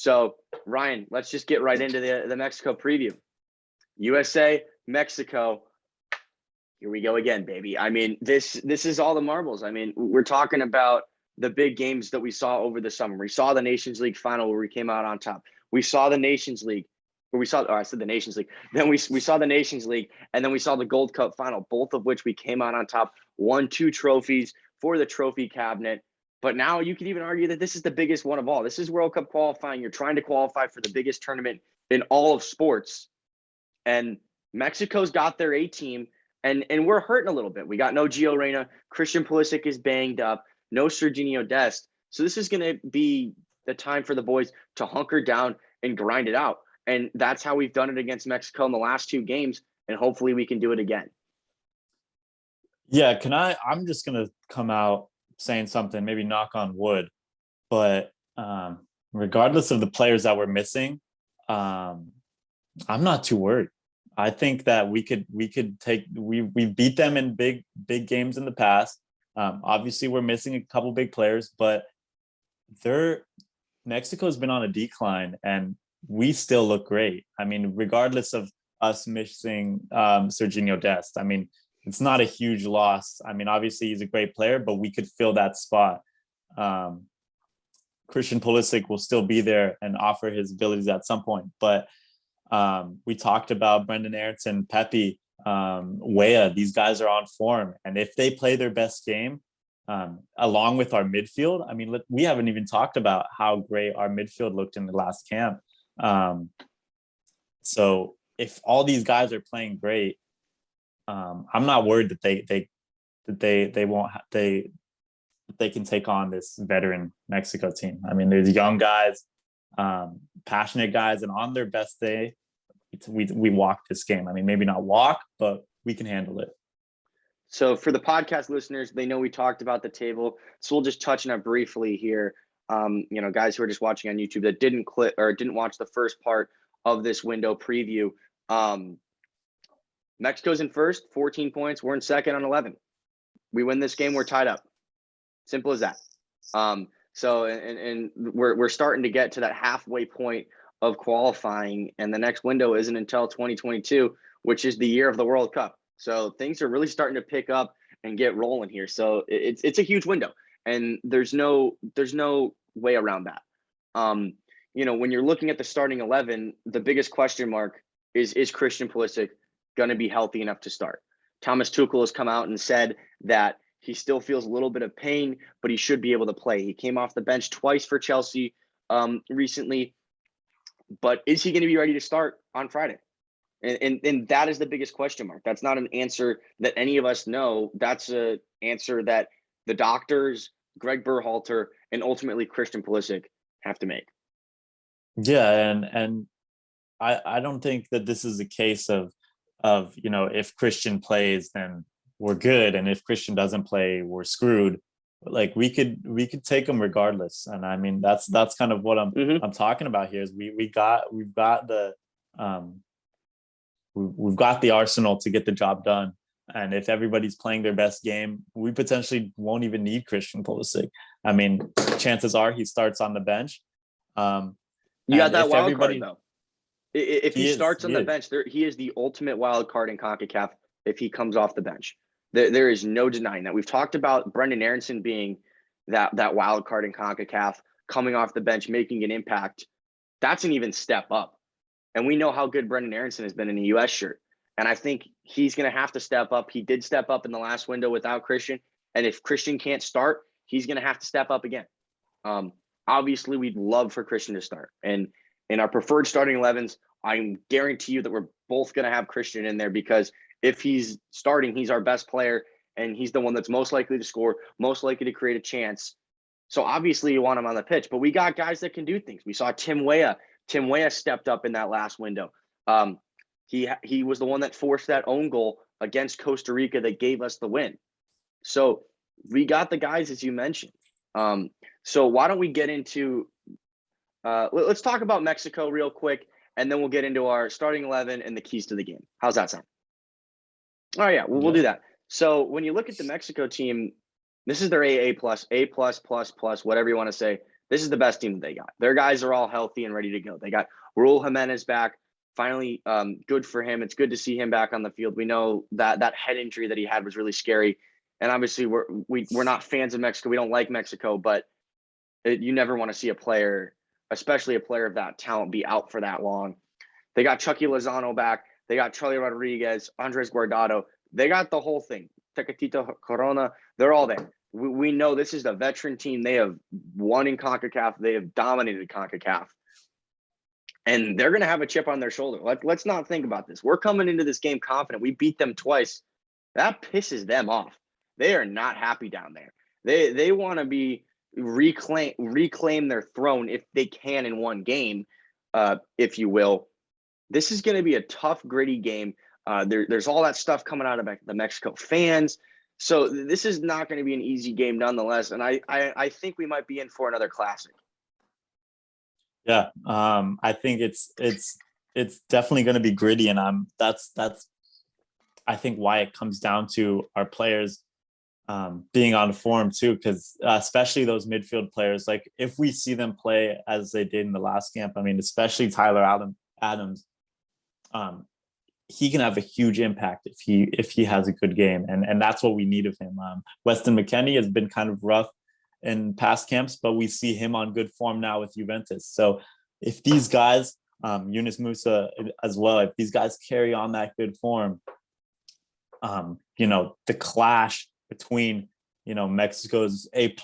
So, Ryan, let's just get right into the Mexico preview. USA, Mexico. Here we go again, baby. I mean, this is all the marbles. I mean, we're talking about the big games that we saw over the summer. We saw the Nations League final where we came out on top. We saw the Nations League. I said the Nations League. Then we saw the Nations League, and then we saw the Gold Cup final, both of which we came out on top, won 2 trophies for the trophy cabinet. But now you could even argue that this is the biggest one of all. This is World Cup qualifying. You're trying to qualify for the biggest tournament in all of sports. And Mexico's got their A team, and we're hurting a little bit. We got no Gio Reyna. Christian Pulisic is banged up. No Serginho Dest. So this is going to be the time for the boys to hunker down and grind it out. And that's how we've done it against Mexico in the last 2 games. And hopefully we can do it again. Yeah, I'm just going to come out saying something, maybe knock on wood. But regardless of the players that we're missing, I'm not too worried. I think that we beat them in big games in the past. Obviously, we're missing a couple big players, but Mexico's been on a decline, and we still look great. I mean, regardless of us missing Serginho Dest, I mean, it's not a huge loss. I mean, obviously he's a great player, but we could fill that spot. Christian Pulisic will still be there and offer his abilities at some point. But we talked about Brendan Aronson, Pepe, Weah. These guys are on form. And if they play their best game, along with our midfield, I mean, we haven't even talked about how great our midfield looked in the last camp. So if all these guys are playing great, I'm not worried that they can take on this veteran Mexico team. I mean, there's young guys, passionate guys, and on their best day, we walk this game. I mean, maybe not walk, but we can handle it. So for the podcast listeners, they know we talked about the table, so we'll just touch on it briefly here. Guys who are just watching on YouTube that didn't click or didn't watch the first part of this window preview. Mexico's in first, 14 points. We're in second on 11. We win this game, we're tied up. Simple as that. So we're starting to get to that halfway point of qualifying, and the next window isn't until 2022, which is the year of the World Cup. So things are really starting to pick up and get rolling here. So it's a huge window, and there's no way around that. When you're looking at the starting 11, the biggest question mark is Christian Pulisic going to be healthy enough to start? Thomas Tuchel has come out and said that he still feels a little bit of pain, but he should be able to play. He came off the bench twice for Chelsea recently, but is he going to be ready to start on Friday? And that is the biggest question mark. That's not an answer that any of us know. That's an answer that the doctors, Greg Berhalter, and ultimately Christian Pulisic have to make. Yeah, and I don't think that this is a case of if Christian plays, then we're good, and if Christian doesn't play, we're screwed. Like we could take him regardless, and I mean that's kind of what I'm talking about here. Is we've got the arsenal to get the job done, and if everybody's playing their best game, we potentially won't even need Christian Pulisic. I mean, chances are he starts on the bench. You got that wild card though. If he starts on the bench, he is the ultimate wild card in CONCACAF if he comes off the bench. There is no denying that. We've talked about Brendan Aronson being that wild card in CONCACAF, coming off the bench, making an impact. That's an even step up. And we know how good Brendan Aronson has been in a U.S. shirt. And I think he's going to have to step up. He did step up in the last window without Christian. And if Christian can't start, he's going to have to step up again. Obviously, we'd love for Christian to start. And in our preferred starting 11s, I guarantee you that we're both going to have Christian in there, because if he's starting, he's our best player, and he's the one that's most likely to score, most likely to create a chance. So obviously you want him on the pitch, but we got guys that can do things. We saw Tim Weah. Tim Weah stepped up in that last window. He was the one that forced that own goal against Costa Rica that gave us the win. So we got the guys, as you mentioned. So why don't we get into let's talk about Mexico real quick, and then we'll get into our starting 11 and the keys to the game. How's that sound? Oh yeah, we'll do that. So when you look at the Mexico team, this is their A plus, whatever you want to say. This is the best team that they got. Their guys are all healthy and ready to go. They got Raul Jimenez back. Finally, good for him. It's good to see him back on the field. We know that head injury that he had was really scary. And obviously, we're not fans of Mexico. We don't like Mexico, but you never want to see a player, especially a player of that talent, be out for that long. They got Chucky Lozano back. They got Charlie Rodriguez, Andres Guardado. They got the whole thing. Tecatito Corona. They're all there. We know this is a veteran team. They have won in CONCACAF. They have dominated CONCACAF. And they're going to have a chip on their shoulder. Let's not think about this. We're coming into this game confident. We beat them twice. That pisses them off. They are not happy down there. They want to be reclaim their throne if they can in one game, if you will. This is going to be a tough, gritty game. There's all that stuff coming out of the Mexico fans. So this is not going to be an easy game nonetheless. And I think we might be in for another classic. Yeah, I think it's definitely going to be gritty, and that's I think why it comes down to our players being on form too, because especially those midfield players, like if we see them play as they did in the last camp, I mean, especially Tyler Adams, he can have a huge impact if he has a good game, and that's what we need of him. Weston McKennie has been kind of rough in past camps, but we see him on good form now with Juventus. So if these guys, Yunus Musa as well, if these guys carry on that good form, the clash between, Mexico's A++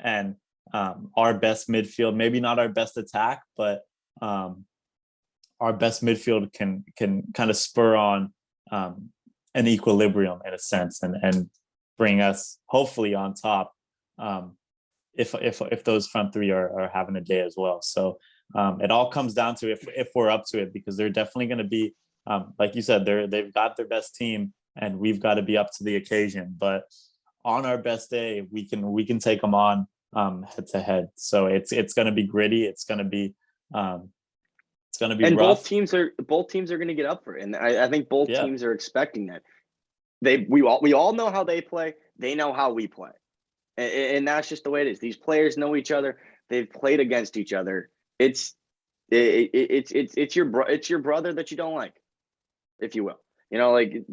and our best midfield, maybe not our best attack, but our best midfield can kind of spur on an equilibrium in a sense and bring us hopefully on top. If those front three are having a day as well. So it all comes down to if we're up to it, because they're definitely going to be, like you said, they've got their best team, and we've got to be up to the occasion. But on our best day, we can take them on head to head. So it's going to be gritty. It's going to be rough. Both teams are going to get up for it, and I think both teams are expecting that. We all know how they play. They know how we play. And that's just the way it is. These players know each other. They've played against each other. It's your brother that you don't like, if you will. Like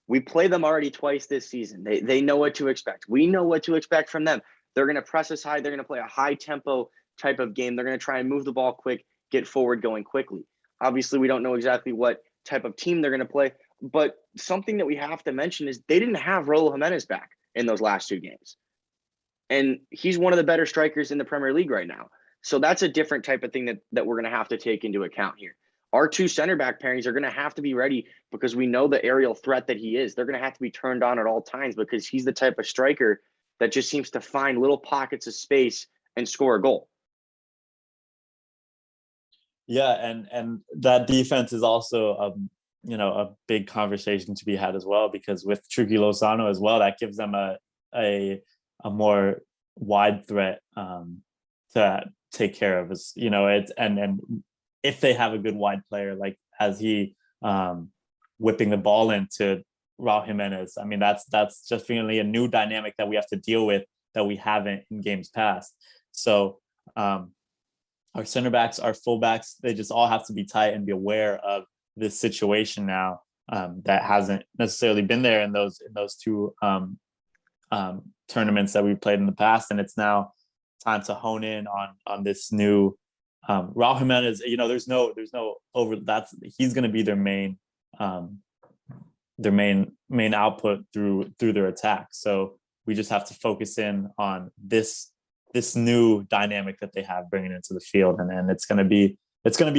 we play them already twice this season. They know what to expect. We know what to expect from them. They're going to press us high. They're going to play a high tempo type of game. They're going to try and move the ball quick, get forward going quickly. Obviously, we don't know exactly what type of team they're going to play, but something that we have to mention is they didn't have Raul Jimenez back in those last two games. And he's one of the better strikers in the Premier League right now. So that's a different type of thing that we're going to have to take into account here. Our two center back pairings are going to have to be ready because we know the aerial threat that he is. They're going to have to be turned on at all times because he's the type of striker that just seems to find little pockets of space and score a goal. Yeah, and that defense is also a big conversation to be had as well, because with Chucky Lozano as well, that gives them a more wide threat to take care of us. It's and if they have a good wide player, like as he whipping the ball into Raul Jimenez, I mean that's just really a new dynamic that we have to deal with that we haven't in games past. So our center backs, our fullbacks, they just all have to be tight and be aware of this situation now that hasn't necessarily been there in those two tournaments that we played in the past, and it's now time to hone in on this new Raul Jimenez. There's no over. He's going to be their main output through their attack. So we just have to focus in on this new dynamic that they have bringing into the field, and it's going to be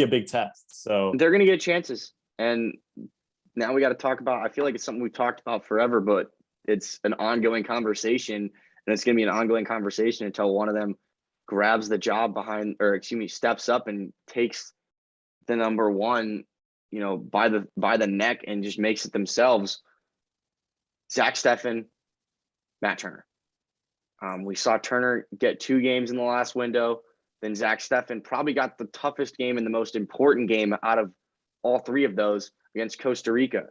a big test. So they're going to get chances, and now we got to talk about. I feel like it's something we've talked about forever, but it's an ongoing conversation, and it's going to be an ongoing conversation until one of them grabs the job steps up and takes the number one, by the neck and just makes it themselves. Zach Steffen, Matt Turner. We saw Turner get 2 games in the last window. Then Zach Steffen probably got the toughest game and the most important game out of all 3 of those against Costa Rica.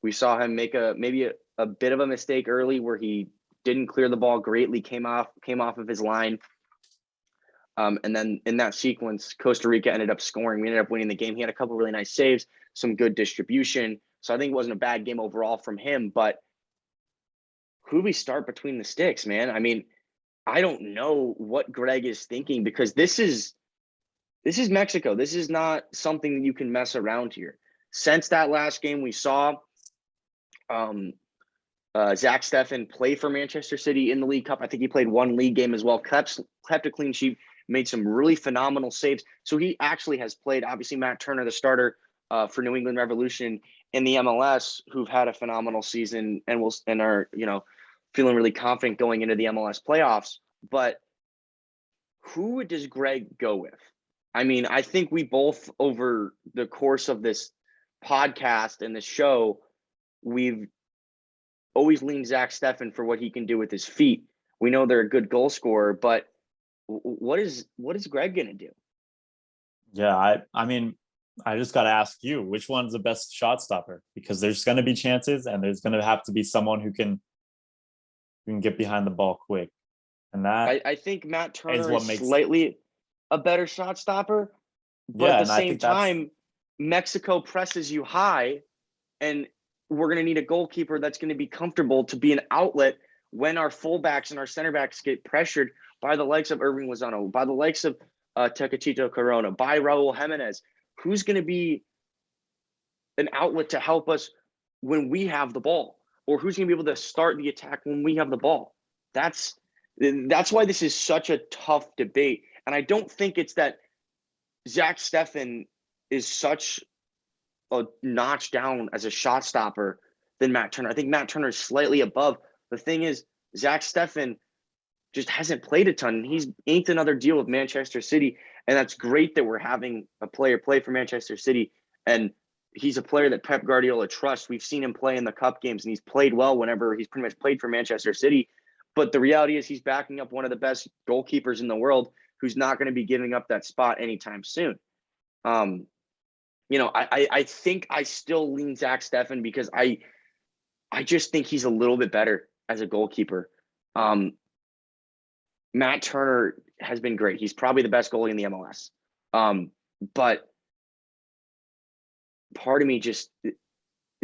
We saw him make maybe a bit of a mistake early where he didn't clear the ball greatly, came off of his line. And then in that sequence, Costa Rica ended up scoring. We ended up winning the game. He had a couple really nice saves, some good distribution. So I think it wasn't a bad game overall from him. But who do we start between the sticks, man? I mean, I don't know what Greg is thinking, because this is Mexico. This is not something that you can mess around here. Since that last game, we saw Zach Steffen play for Manchester City in the League Cup. I think he played one league game as well, kept a clean sheet, made some really phenomenal saves. So he actually has played. Obviously, Matt Turner, the starter for New England Revolution in the MLS, who've had a phenomenal season and are, feeling really confident going into the MLS playoffs. But who does Greg go with? I mean, I think we both, over the course of this podcast and this show, we've always leaned Zach Steffen for what he can do with his feet. We know they're a good goal scorer, but what is Greg going to do? Yeah, I mean, I just got to ask you, which one's the best shot stopper? Because there's going to be chances, and there's going to have to be someone who can get behind the ball quick. And that I think Matt Turner is slightly a better shot stopper, but at the same time, Mexico presses you high, and we're going to need a goalkeeper that's going to be comfortable to be an outlet when our fullbacks and our center backs get pressured by the likes of Irving Lozano, by the likes of Tecatito Corona, by Raul Jimenez. Who's going to be an outlet to help us when we have the ball? Or who's going to be able to start the attack when we have the ball? That's why this is such a tough debate. And I don't think it's that Zach Steffen is such a notch down as a shot stopper than Matt Turner. I think Matt Turner is slightly above. The thing is, Zach Steffen just hasn't played a ton. He's inked another deal with Manchester City, and that's great that we're having a player play for Manchester City. And he's a player that Pep Guardiola trusts. We've seen him play in the cup games, and he's played well whenever he's pretty much played for Manchester City. But the reality is he's backing up one of the best goalkeepers in the world, who's not going to be giving up that spot anytime soon. I think I still lean Zach Steffen because I just think he's a little bit better as a goalkeeper. Matt Turner has been great. He's probably the best goalie in the MLS. But part of me just,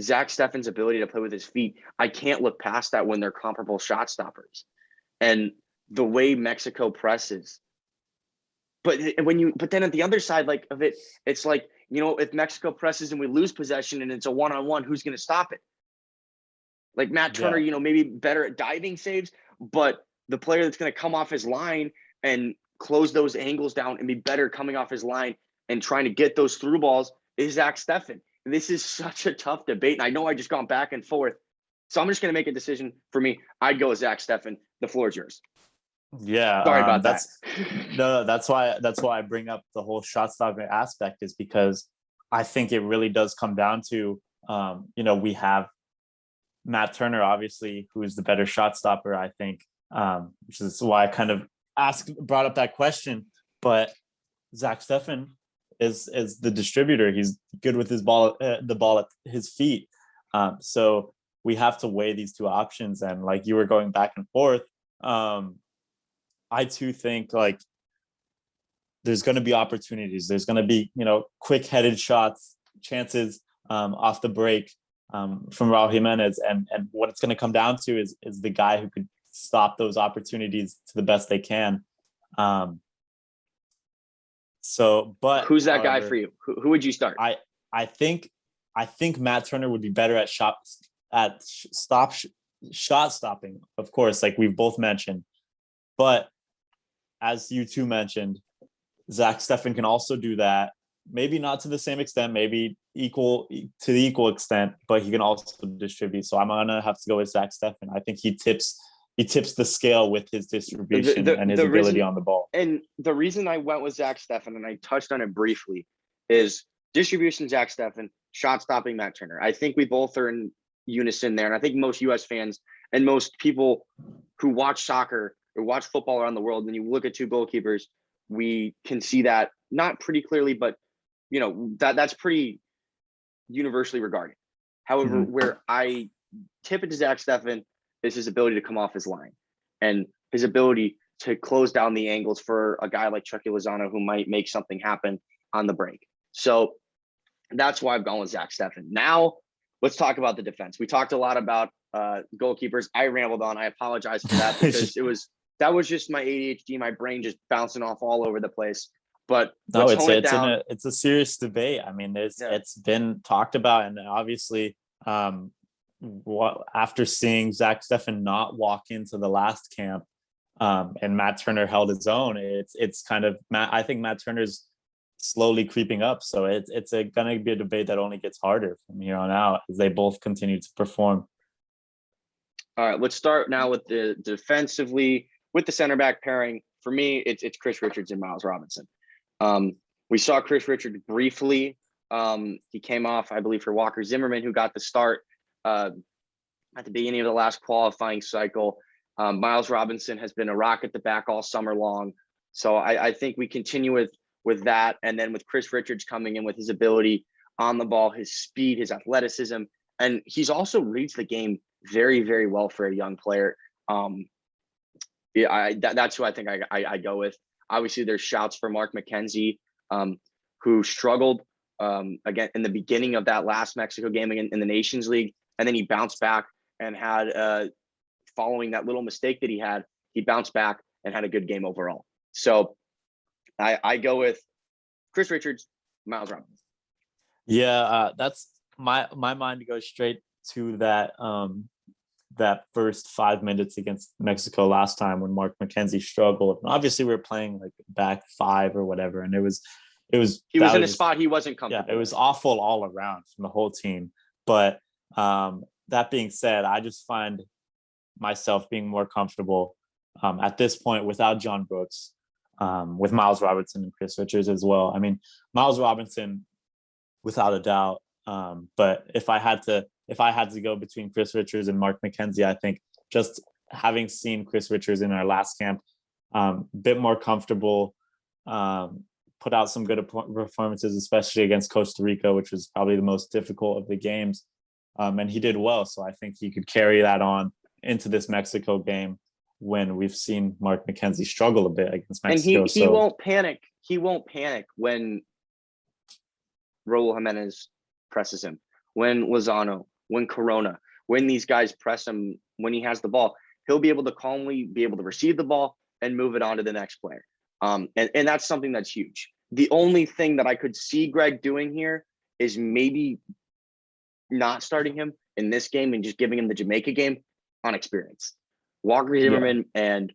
Zach Steffen's ability to play with his feet, I can't look past that when they're comparable shot stoppers. And the way Mexico presses. But then at the other side of it, it's like, if Mexico presses and we lose possession and it's a one-on-one, who's going to stop it? Like Matt Turner, maybe better at diving saves, but the player that's going to come off his line and close those angles down and be better coming off his line and trying to get those through balls is Zach Steffen. This is such a tough debate. And I know I just gone back and forth. So I'm just going to make a decision for me. I'd go with Zach Steffen. The floor is yours. Yeah. Sorry about that. No, that's why I bring up the whole shot stopping aspect, is because I think it really does come down to, we have Matt Turner, obviously, who is the better shot stopper, I think, which is why I kind of brought up that question. But Zach Steffen is the distributor. He's good with his ball, the ball at his feet. So we have to weigh these two options. And like you were going back and forth, I too think there's going to be opportunities. There's going to be, quick-headed shots, chances off the break from Raul Jimenez. And what it's going to come down to is the guy who could stop those opportunities to the best they can. But who's that guy for you? Who would you start? I think Matt Turner would be better at shot stopping, of course, like we've both mentioned. But as you two mentioned, Zach Steffen can also do that. Maybe not to the same extent, maybe equal extent, but he can also distribute. So I'm gonna have to go with Zach Steffen. I think he tips the scale with his distribution and his ability on the ball. And the reason I went with Zach Steffen, and I touched on it briefly, is distribution Zach Steffen, shot stopping Matt Turner. I think we both are in unison there. And I think most US fans and most people who watch soccer or watch football around the world, when you look at two goalkeepers, we can see that not pretty clearly, but that's pretty universally regarded. However, where I tip it to Zach Steffen is his ability to come off his line and his ability to close down the angles for a guy like Chucky Lozano who might make something happen on the break. So that's why I've gone with Zach Steffen. Now let's talk about the defense. We talked a lot about goalkeepers. I rambled on. I apologize for that because that was just my ADHD, my brain just bouncing off all over the place. But no, it's a serious debate. I mean, it's been talked about, and obviously, after seeing Zach Steffen not walk into the last camp, and Matt Turner held his own, it's kind of I think Matt Turner's slowly creeping up. So it's gonna be a debate that only gets harder from here on out as they both continue to perform. All right, let's start now with the defensively with the center back pairing. For me, it's Chris Richards and Miles Robinson. We saw Chris Richards briefly. He came off, I believe, for Walker Zimmerman, who got the start at the beginning of the last qualifying cycle. Miles Robinson has been a rock at the back all summer long. So I think we continue with that. And then with Chris Richards coming in with his ability on the ball, his speed, his athleticism, and he's also reads the game very, very well for a young player. That's who I think I go with. Obviously, there's shouts for Mark McKenzie, who struggled again in the beginning of that last Mexico game in the Nations League. And then he bounced back and had, following that little mistake that he bounced back and had a good game overall. So I go with Chris Richards, Miles Robinson. Yeah, that's my mind goes straight to that that first 5 minutes against Mexico last time when Mark McKenzie struggled. And obviously, we were playing like back five or whatever, and he was in a spot he wasn't comfortable. Yeah, it was awful all around from the whole team. But that being said, I just find myself being more comfortable at this point without John Brooks, with Miles Robinson and Chris Richards as well. I mean, Miles Robinson, without a doubt. But if I had to go between Chris Richards and Mark McKenzie, I think just having seen Chris Richards in our last camp, a bit more comfortable, put out some good performances, especially against Costa Rica, which was probably the most difficult of the games. And he did well. So I think he could carry that on into this Mexico game when we've seen Mark McKenzie struggle a bit against Mexico. And he won't panic. He won't panic when Raul Jimenez presses him, when Lozano, when Corona, when these guys press him, when he has the ball, he'll be able to calmly be able to receive the ball and move it on to the next player. And that's something that's huge. The only thing that I could see Greg doing here is maybe not starting him in this game and just giving him the Jamaica game on experience. Walker Zimmerman and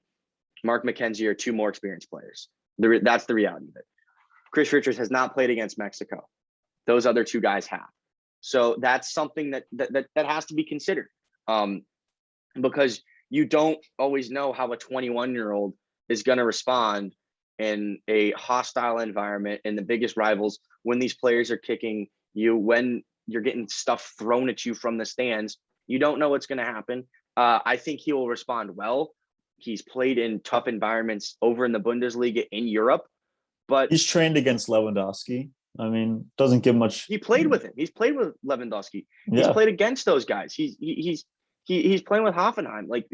Mark McKenzie are two more experienced players. That's the reality of it. Chris Richards has not played against Mexico. Those other two guys have. So that's something that has to be considered, because you don't always know how a 21-year-old is going to respond in a hostile environment in the biggest rivals, when these players are kicking you, when you're getting stuff thrown at you from the stands. You don't know what's going to happen. I think he will respond well. He's played in tough environments over in the Bundesliga in Europe, but he's trained against Lewandowski. I mean, doesn't give much. He played with him. He's played with Lewandowski. He's played against those guys. He's playing with Hoffenheim. Like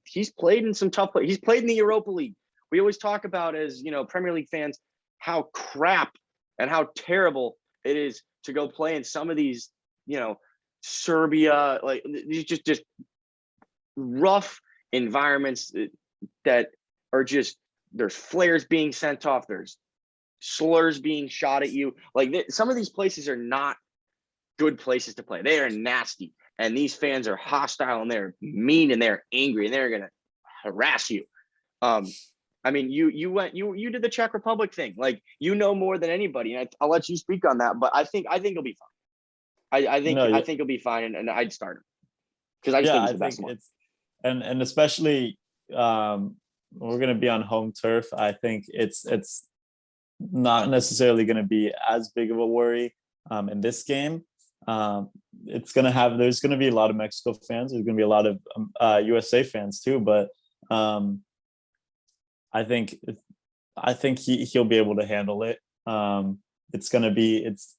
he's played in some tough play. He's played in the Europa League. We always talk about, as Premier League fans, how crap and how terrible it is to go play in some of these, Serbia, like these just rough environments that are just, there's flares being sent off. There's slurs being shot at you. Like some of these places are not good places to play. They are nasty, and these fans are hostile, and they're mean, and they're angry, and they're going to harass you. I mean, you did the Czech Republic thing. Like, more than anybody, and I'll let you speak on that. But I think he'll be fine. I think he'll be fine, and I'd start him because I just think he's the best one. And especially we're going to be on home turf. I think it's not necessarily going to be as big of a worry in this game. There's going to be a lot of Mexico fans. There's going to be a lot of USA fans too. But I think he'll be able to handle it. It's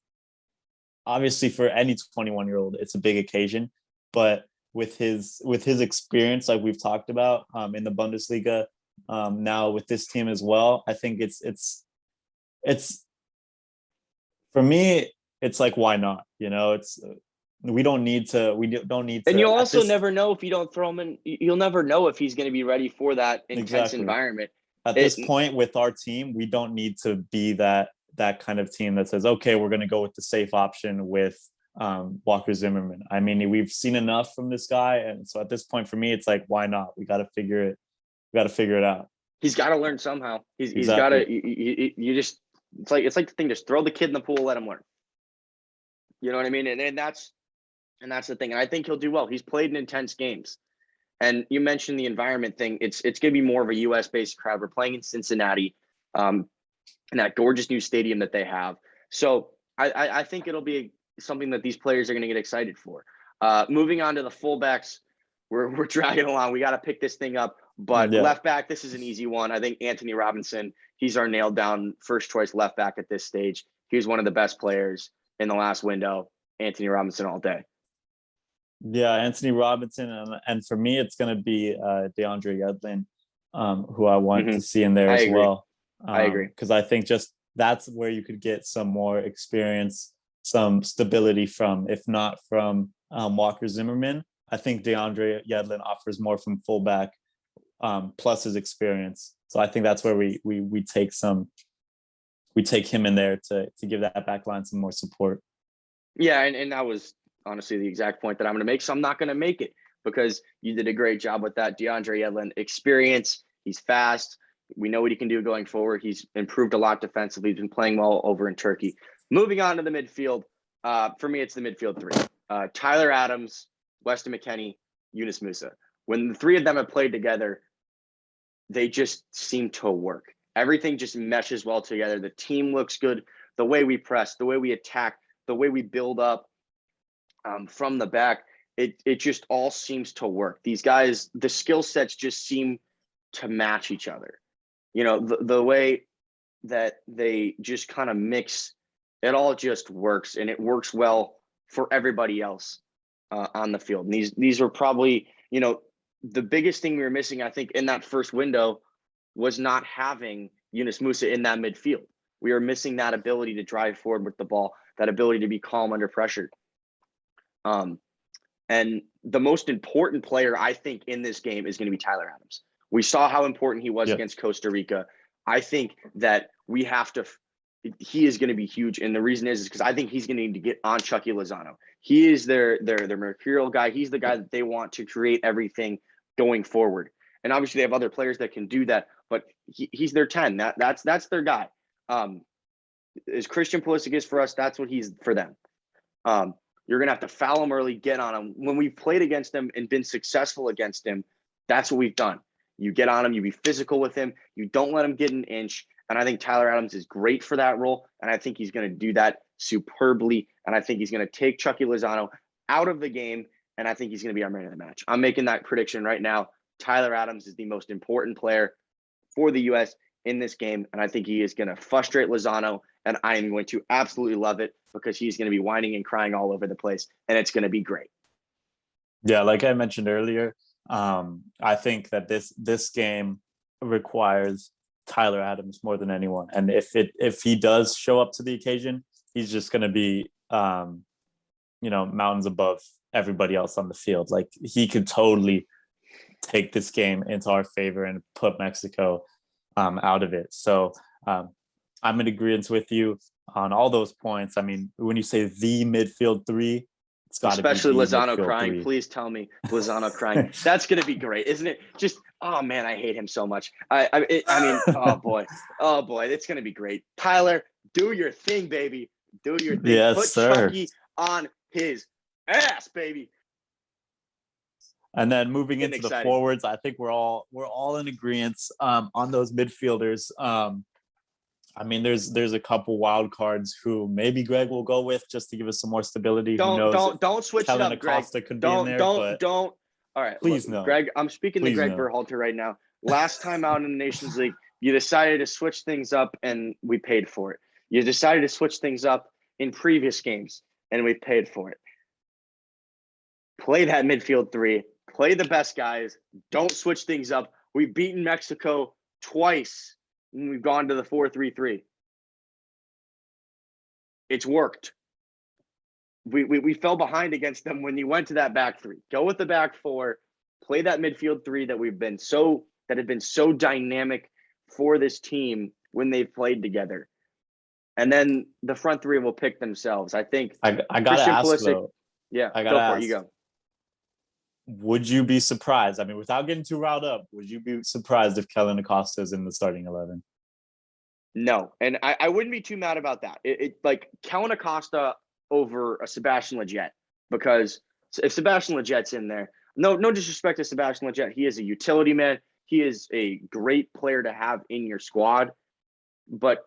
obviously for any 21-year-old, it's a big occasion, but with his experience, like we've talked about in the Bundesliga, now with this team as well. I think it's for me, it's like, why not? We don't need to. And you'll also never know if you don't throw him in. You'll never know if he's going to be ready for that intense environment. At this point with our team, we don't need to be that kind of team that says, okay, we're going to go with the safe option with Walker Zimmerman. I mean, we've seen enough from this guy, and so at this point for me, it's like, why not? We got to figure it out. He's got to learn somehow. He's got to. You just it's like the thing. Just throw the kid in the pool, let him learn. You know what I mean? And that's the thing. And I think he'll do well. He's played in intense games. And you mentioned the environment thing. It's going to be more of a U.S. based crowd. We're playing in Cincinnati, in that gorgeous new stadium that they have. So I think it'll be something that these players are going to get excited for. Moving on to the fullbacks, we're dragging along. We got to pick this thing up. But left back, this is an easy one. I think Anthony Robinson, he's our nailed down first choice left back at this stage. He's one of the best players in the last window. Anthony Robinson all day. Yeah, Anthony Robinson, and for me, it's going to be DeAndre Yedlin, who I want to see in there as well. I agree, because I think just that's where you could get some more experience, some stability from, if not from Walker Zimmerman. I think DeAndre Yedlin offers more from fullback, plus his experience. So I think that's where we take him in there to give that back line some more support. Yeah, and that was honestly the exact point that I'm going to make. So I'm not going to make it because you did a great job with that. DeAndre Yedlin, experience. He's fast. We know what he can do going forward. He's improved a lot defensively. He's been playing well over in Turkey. Moving on to the midfield. For me, it's the midfield three. Tyler Adams, Weston McKennie, Yunus Musa. When the three of them have played together, they just seem to work. Everything just meshes well together. The team looks good. The way we press, the way we attack, the way we build up from the back, it just all seems to work. These guys, the skill sets just seem to match each other. The way that they just kind of mix, it all just works, and it works well for everybody else on the field. And these were probably, the biggest thing we were missing, I think, in that first window was not having Yunus Musa in that midfield. We were missing that ability to drive forward with the ball, that ability to be calm under pressure. And the most important player, I think, in this game is going to be Tyler Adams. We saw how important he was against Costa Rica. I think that we have to – he is going to be huge. And the reason is because I think he's going to need to get on Chucky Lozano. He is their mercurial guy. He's the guy that they want to create everything going forward. And obviously they have other players that can do that, but he's their 10. That's their guy. As Christian Pulisic is for us, that's what he's for them. You're going to have to foul him early, get on him. When we've played against him and been successful against him, that's what we've done. You get on him, you be physical with him, you don't let him get an inch. And I think Tyler Adams is great for that role. And I think he's going to do that superbly. And I think he's going to take Chucky Lozano out of the game. And I think he's going to be our man of the match. I'm making that prediction right now. Tyler Adams is the most important player for the U.S. in this game. And I think he is going to frustrate Lozano. And I am going to absolutely love it because he's going to be whining and crying all over the place. And it's going to be great. Yeah, like I mentioned earlier, I think that this game requires Tyler Adams more than anyone. And if he does show up to the occasion, he's just going to be, mountains above everybody else on the field. Like, he could totally take this game into our favor and put Mexico out of it. So I'm in agreement with you on all those points. I mean, when you say the midfield three, it's got to be especially Lozano crying. Three. Please tell me Lozano crying. That's going to be great, isn't it? Just, oh man, I hate him so much. I mean, oh boy, it's going to be great. Tyler, do your thing, baby. Do your thing. Yes, Put sir. Chucky on his ass, baby. And then moving into the forwards, I think we're all in agreement on those midfielders. I mean, there's a couple wild cards who maybe Greg will go with just to give us some more stability. Don't switch Kellen it up, Greg. Could be in there, don't. All right, please no, Greg. I'm speaking to Greg Berhalter right now. Last time out in the Nations League, you decided to switch things up, and we paid for it. You decided to switch things up in previous games, and we paid for it. Play that midfield three. Play the best guys. Don't switch things up We've beaten Mexico twice when we've gone to the 4-3-3. It's worked. We fell behind against them when you went to that back three. Go with the back four, play that midfield three that have been so dynamic for this team when they've played together. And then the front three will pick themselves. I think I gotta ask though. Yeah, I gotta go for ask. it. You go. Would you be surprised? I mean, without getting too riled up, would you be surprised if Kellen Acosta is in the starting 11? No, and I wouldn't be too mad about that. It like Kellen Acosta over a Sebastian Lletget, because if Sebastian Lletget's in there, no disrespect to Sebastian Lletget, he is a utility man. He is a great player to have in your squad, but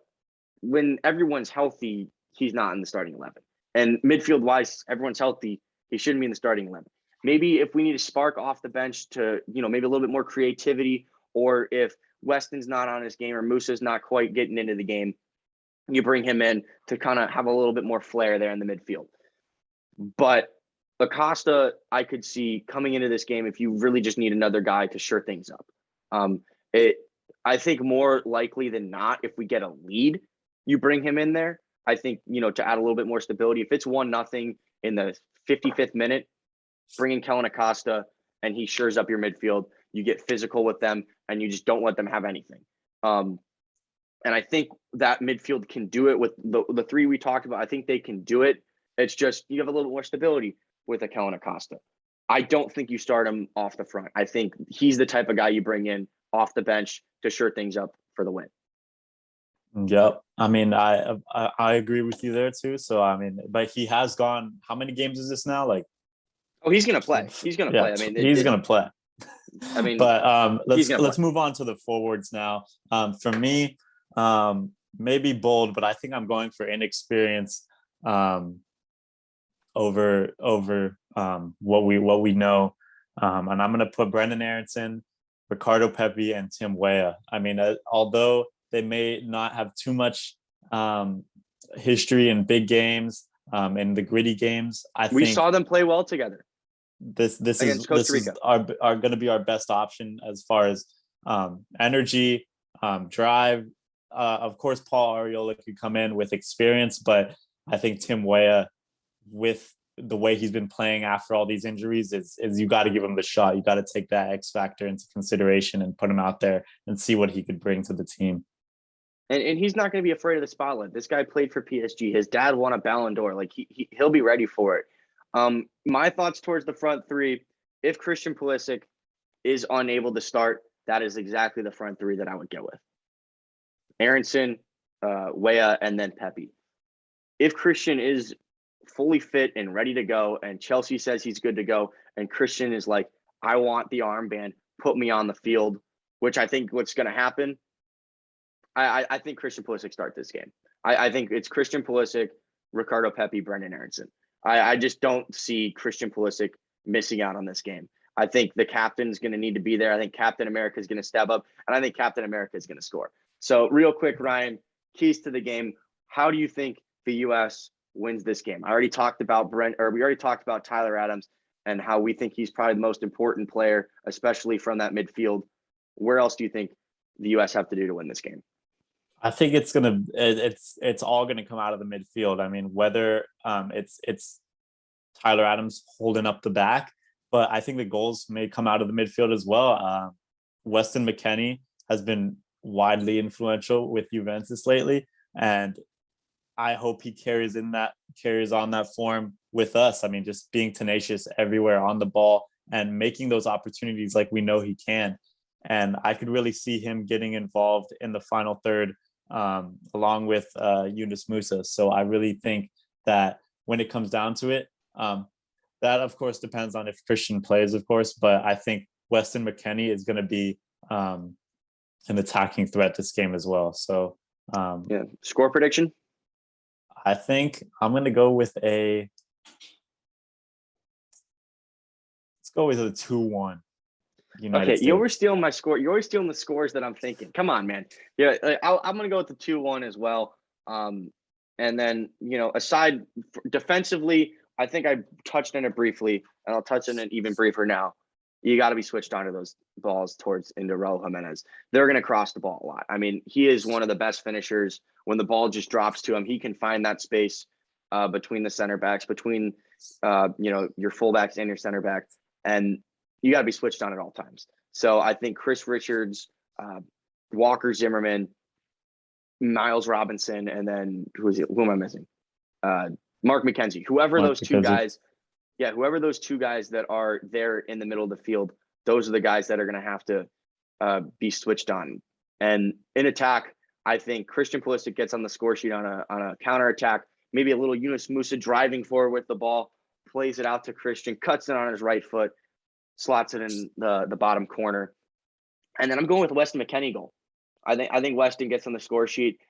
when everyone's healthy, he's not in the starting 11. And midfield wise, everyone's healthy, he shouldn't be in the starting 11. Maybe if we need a spark off the bench to, maybe a little bit more creativity, or if Weston's not on his game or Musa's not quite getting into the game, you bring him in to kind of have a little bit more flair there in the midfield. But Acosta, I could see coming into this game if you really just need another guy to shore things up. I think more likely than not, if we get a lead, you bring him in there. I think, to add a little bit more stability. If it's 1-0 in the 55th minute, bring in Kellen Acosta and he shores up your midfield. You get physical with them and you just don't let them have anything. And I think that midfield can do it with the three we talked about. I think they can do it. It's just you have a little more stability with a Kellen Acosta. I don't think you start him off the front. I think he's the type of guy you bring in off the bench to shore things up for the win. Yep. I mean, I agree with you there too. So I mean, but he has gone. How many games is this now? Like, oh, he's gonna play. He's gonna play. I mean, he's gonna play. I mean, but let's move on to the forwards now. For me, maybe bold, but I think I'm going for inexperience over what we know. And I'm gonna put Brendan Aronson, Ricardo Pepi, and Tim Weah. I mean, although they may not have too much history in big games, in the gritty games, we saw them play well together. This is our going to be our best option as far as energy, drive. Of course, Paul Arriola could come in with experience, but I think Tim Weah, with the way he's been playing after all these injuries, is you got to give him the shot. You got to take that X factor into consideration and put him out there and see what he could bring to the team. And he's not going to be afraid of the spotlight. This guy played for PSG. His dad won a Ballon d'Or. Like he'll be ready for it. My thoughts towards the front three: if Christian Pulisic is unable to start, that is exactly the front three that I would go with. Aronson, Weah, and then Pepi. If Christian is fully fit and ready to go, and Chelsea says he's good to go, and Christian is like, I want the armband, put me on the field, which I think what's going to happen. I think Christian Pulisic starts this game. I think it's Christian Pulisic, Ricardo Pepi, Brendan Aronson. I just don't see Christian Pulisic missing out on this game. I think the captain's going to need to be there. I think Captain America is going to step up, and I think Captain America is going to score. So real quick, Ryan, keys to the game. How do you think the U.S. wins this game? We already talked about Tyler Adams and how we think he's probably the most important player, especially from that midfield. Where else do you think the U.S. have to do to win this game? I think it's all gonna come out of the midfield. I mean, whether it's Tyler Adams holding up the back, but I think the goals may come out of the midfield as well. Weston McKennie has been widely influential with Juventus lately, and I hope he carries on that form with us. I mean, just being tenacious everywhere on the ball and making those opportunities like we know he can. And I could really see him getting involved in the final third, along with Yunus Musa. So I really think that when it comes down to it, that of course depends on if Christian plays, of course, but I think Weston McKennie is going to be an attacking threat this game as well. So score prediction? I think I'm going to go with let's go with a 2-1. United States. You always stealing my score. You're always stealing the scores that I'm thinking. Come on, man. Yeah, I'm going to go with the 2-1 as well. And then, aside defensively, I think I touched on it briefly, and I'll touch on it even briefer now. you got to be switched onto those balls into Raul Jimenez. They're going to cross the ball a lot. I mean, he is one of the best finishers. When the ball just drops to him, he can find that space between the center backs, between your fullbacks and your center back, and you got to be switched on at all times. So I think Chris Richards, Walker Zimmerman, Miles Robinson, and then who am I missing? Mark McKenzie. Whoever those two guys that are there in the middle of the field, those are the guys that are going to have to be switched on. And in attack, I think Christian Pulisic gets on the score sheet on a counter attack. Maybe a little Yunus Musa driving forward with the ball, plays it out to Christian, cuts it on his right foot, slots it in the bottom corner. And then I'm going with Weston McKennie goal. I think Weston gets on the score sheet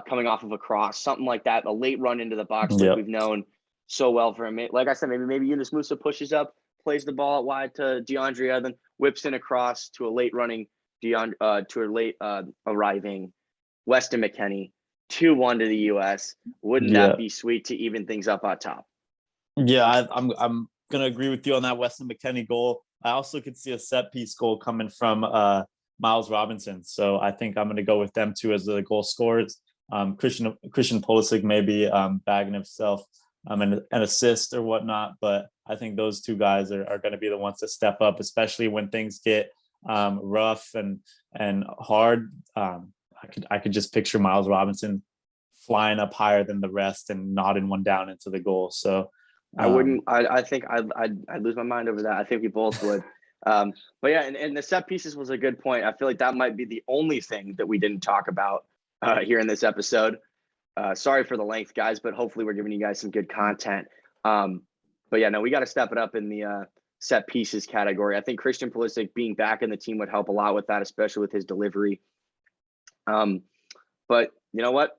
coming off of a cross, something like that, a late run into the box like we've known so well for him. Like I said, maybe Yunus Musa pushes up, plays the ball out wide to DeAndre, then whips in across to a late running arriving Weston McKennie, 2-1 to the US. Wouldn't that be sweet to even things up on top? Yeah, I'm gonna agree with you on that Weston McKennie goal. I also could see a set piece goal coming from Miles Robinson. So I think I'm gonna go with them two as the goal scorers. Christian Pulisic maybe bagging himself an assist or whatnot, but I think those two guys are going to be the ones to step up, especially when things get rough and hard. I could just picture Miles Robinson flying up higher than the rest and nodding one down into the goal. So I wouldn't. I think I'd lose my mind over that. I think we both would. But yeah, and the set pieces was a good point. I feel like that might be the only thing that we didn't talk about here in this episode. Sorry for the length, guys, but hopefully we're giving you guys some good content. But yeah, no, we got to step it up in the set pieces category. I think Christian Pulisic being back in the team would help a lot with that, especially with his delivery. But you know what?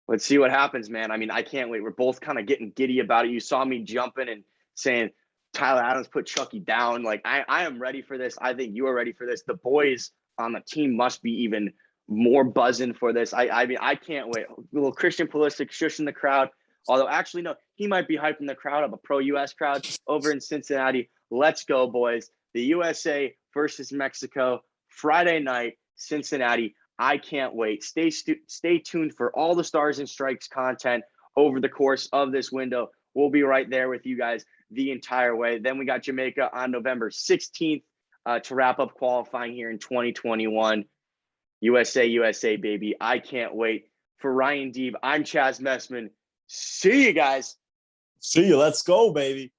Let's see what happens, man. I mean, I can't wait. We're both kind of getting giddy about it. You saw me jumping and saying, Tyler Adams put Chucky down. Like, I am ready for this. I think you are ready for this. The boys on the team must be even more buzzing for this. I mean, I can't wait. A little Christian Pulisic shushing the crowd. Although, actually, no, he might be hyping the crowd up, a pro-U.S. crowd over in Cincinnati. Let's go, boys. The USA versus Mexico, Friday night, Cincinnati. I can't wait. Stay tuned for all the Stars and Stripes content over the course of this window. We'll be right there with you guys the entire way. Then we got Jamaica on November 16th to wrap up qualifying here in 2021. USA, baby. I can't wait. For Ryan Deeb, I'm Chaz Messman. See you guys. See you. Let's go, baby.